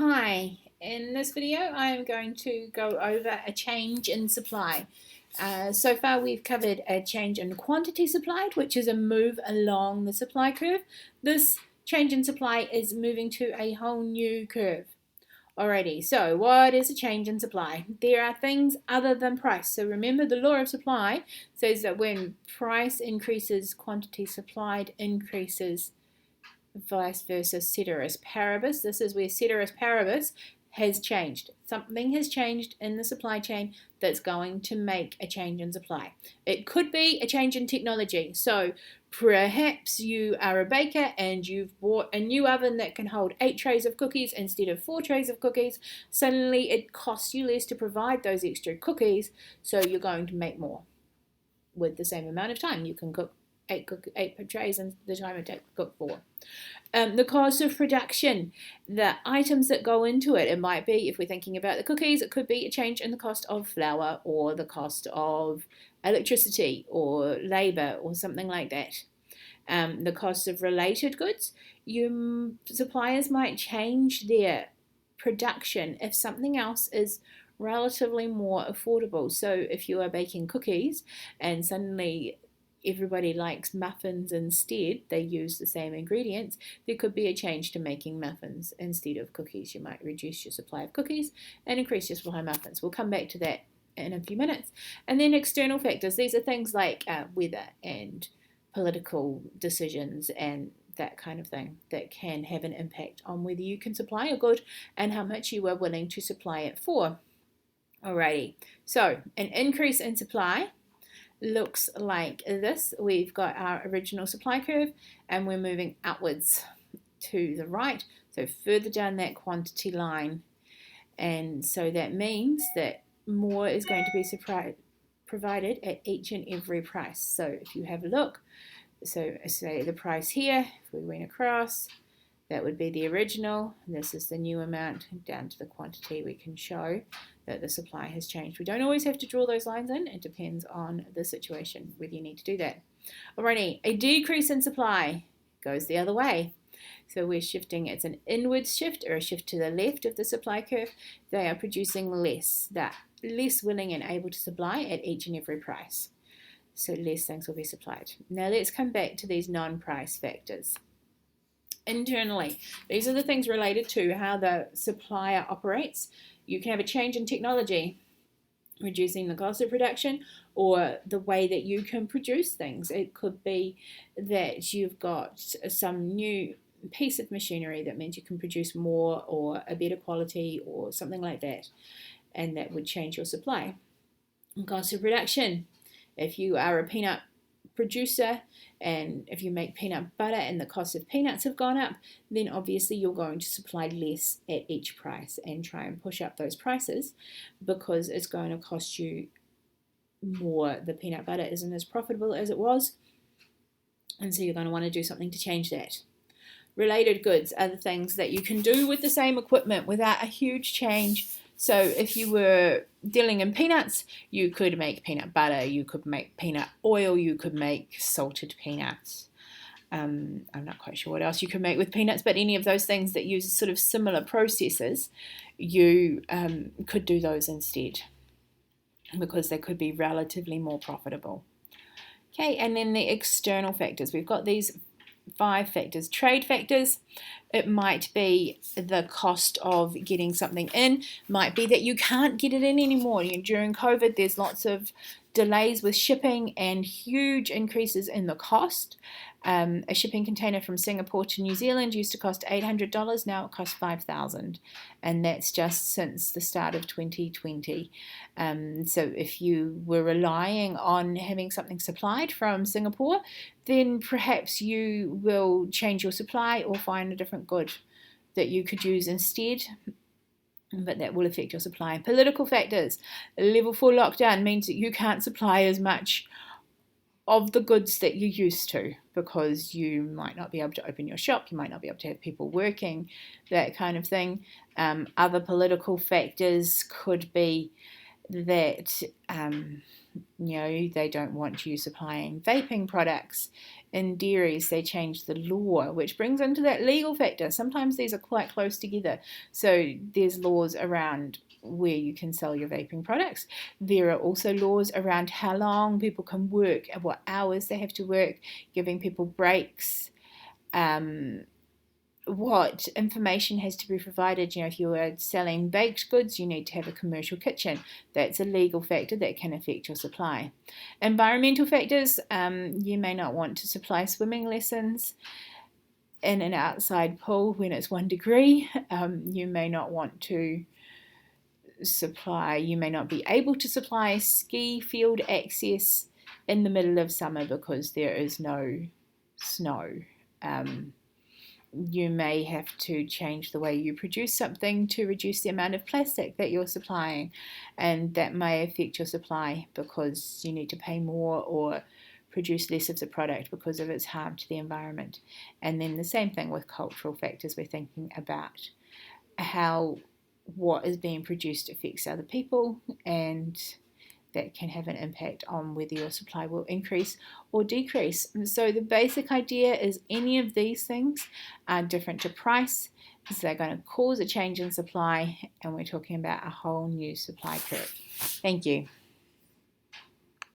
Hi, in this video I am going to go over a change in supply. So far we've covered a change in quantity supplied, which is a move along the supply curve. This change in supply is moving to a whole new curve. Alrighty, so what is a change in supply? There are things other than price. So remember, the law of supply says that when price increases, quantity supplied increases, vice versa, ceteris paribus. This is where ceteris paribus has changed. Something has changed in the supply chain that's going to make a change in supply. It could be a change in technology. So perhaps you are a baker and you've bought a new oven that can hold 8 trays of cookies instead of 4 trays of cookies. Suddenly it costs you less to provide those extra cookies, so you're going to make more with the same amount of time. You can cook 8 trays in the time it takes to cook 4. The cost of production, the items that go into it. It might be, if we're thinking about the cookies, it could be a change in the cost of flour or the cost of electricity or labour or something like that. The cost of related goods, your suppliers might change their production if something else is relatively more affordable. So if you are baking cookies and suddenly everybody likes muffins instead, they use the same ingredients, there could be a change to making muffins instead of cookies. You might reduce your supply of cookies and increase your supply of muffins. We'll come back to that in a few minutes. And then external factors. These are things like weather and political decisions and that kind of thing that can have an impact on whether you can supply a good and how much you are willing to supply it for. Alrighty, so an increase in supply looks like this. We've got our original supply curve and we're moving outwards to the right, so further down that quantity line, and so that means that more is going to be provided at each and every price. So if you have a look, so say the price here, if we went across, that would be the original, and this is the new amount down to the quantity. We can show that the supply has changed. We don't always have to draw those lines in. It depends on the situation whether you need to do that. Alrighty, a decrease in supply goes the other way. So we're shifting, it's an inwards shift or a shift to the left of the supply curve. They are producing less. They're less willing and able to supply at each and every price. So less things will be supplied. Now let's come back to these non-price factors. Internally, these are the things related to how the supplier operates. You can have a change in technology, reducing the cost of production, or the way that you can produce things. It could be that you've got some new piece of machinery that means you can produce more or a better quality or something like that, and that would change your supply. Cost of production, if you are a peanut producer and if you make peanut butter and the cost of peanuts have gone up, then obviously you're going to supply less at each price and try and push up those prices because it's going to cost you more. The peanut butter isn't as profitable as it was, and so you're going to want to do something to change that. Related goods are the things that you can do with the same equipment without a huge change. So if you were dealing in peanuts, you could make peanut butter, you could make peanut oil, you could make salted peanuts. I'm not quite sure what else you could make with peanuts, but any of those things that use sort of similar processes, you could do those instead because they could be relatively more profitable. Okay, and then the external factors. We've got these 5 factors. Trade factors, it might be the cost of getting something in, might be that you can't get it in anymore. During COVID, there's lots of delays with shipping and huge increases in the cost. A shipping container from Singapore to New Zealand used to cost $800, now it costs $5,000, and that's just since the start of 2020. So if you were relying on having something supplied from Singapore, then perhaps you will change your supply or find a different good that you could use instead, but that will affect your supply. Political factors. Level 4 lockdown means that you can't supply as much of the goods that you used to because you might not be able to open your shop, you might not be able to have people working, that kind of thing. Other political factors could be that they don't want you supplying vaping products. In dairies, they changed the law, which brings into that legal factor. Sometimes these are quite close together. So there's laws around where you can sell your vaping products. There are also laws around how long people can work and what hours they have to work, giving people breaks. What information has to be provided. If you are selling baked goods, you need to have a commercial kitchen. That's a legal factor that can affect your supply. Environmental factors, you may not want to supply swimming lessons in an outside pool when it's 1 degree. You may not want to you may not be able to supply ski field access in the middle of summer because there is no snow. You may have to change the way you produce something to reduce the amount of plastic that you're supplying, and that may affect your supply because you need to pay more or produce less of the product because of its harm to the environment. And then the same thing with cultural factors. We're thinking about how what is being produced affects other people, and that can have an impact on whether your supply will increase or decrease. And so the basic idea is any of these things are different to price, because they're going to cause a change in supply, and we're talking about a whole new supply curve. Thank you.